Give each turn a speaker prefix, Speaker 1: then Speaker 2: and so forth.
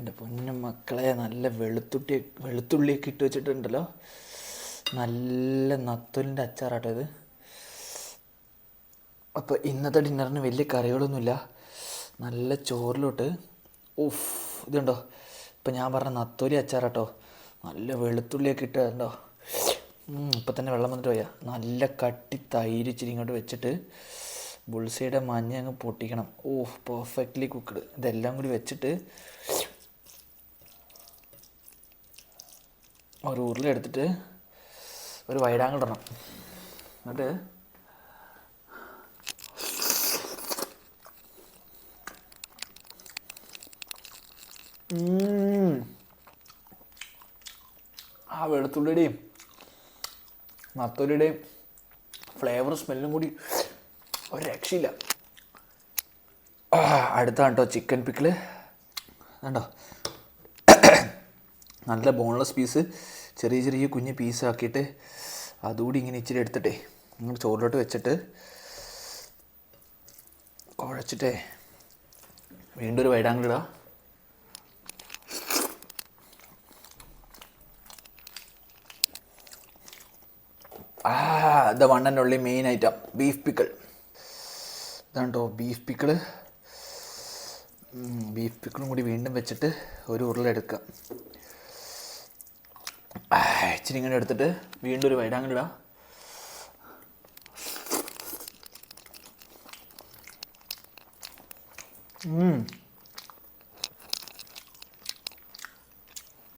Speaker 1: എൻ്റെ പൊന്നു മക്കളെ, നല്ല വെളുത്തുള്ളിയൊക്കെ ഇട്ട് വെച്ചിട്ടുണ്ടല്ലോ. നല്ല നത്തോലിൻ്റെ അച്ചാറാട്ടോ ഇത്. അപ്പോൾ ഇന്നത്തെ ഡിന്നറിന് വലിയ കറികളൊന്നുമില്ല. നല്ല ചോറിലോട്ട് ഓഫ് ഇതുണ്ടോ, ഇപ്പം ഞാൻ പറഞ്ഞ നത്തോലി അച്ചാറാട്ടോ. നല്ല വെളുത്തുള്ളിയൊക്കെ ഇട്ട് കണ്ടോ. ഇപ്പം തന്നെ വെള്ളം വന്നിട്ട് പോയാൽ നല്ല കട്ടി തൈര് ഇച്ചിരി ഇങ്ങോട്ട് വെച്ചിട്ട് ബുൾസൈയുടെ മഞ്ഞ അങ്ങ് പൊട്ടിക്കണം. ഓഹ് പെർഫെക്റ്റ്ലി കുക്ക്ഡ്. ഇതെല്ലാം കൂടി വെച്ചിട്ട് ഒരു ഉരുളി എടുത്തിട്ട് ഒരു വൈഡാങ്കിൾ ഇടണം. എന്നിട്ട് ആ വെളുത്തുള്ളിയുടെയും നത്തോലിയുടെയും ഫ്ലേവറും സ്മെല്ലും കൂടി ഒരു രക്ഷയില്ല. അടുത്താണ് കേട്ടോ ചിക്കൻ പിക്കിള്. കണ്ടോ, നല്ല ബോൺലെസ് പീസ് ചെറിയ ചെറിയ കുഞ്ഞ് പീസാക്കിയിട്ട് അതുകൂടി ഇങ്ങനെ ഇച്ചിരി എടുത്തിട്ടേ നിങ്ങൾ ചോറിലോട്ട് വെച്ചിട്ട് കുഴച്ചിട്ടേ വീണ്ടും ഒരു വൈഡാങ്കിൾ ഇടാം. The one and only main item beef pickle. ഇതാണ് കേട്ടോ ബീഫ് പിക്കിള്. ബീഫ് പിക്കിളും കൂടി വീണ്ടും വെച്ചിട്ട് ഒരു ഉരുളെടുക്കാം. ഇച്ചിരി ഇങ്ങനെ എടുത്തിട്ട് വീണ്ടും ഒരു വൈഡാങ്കിൾ ഇടാം.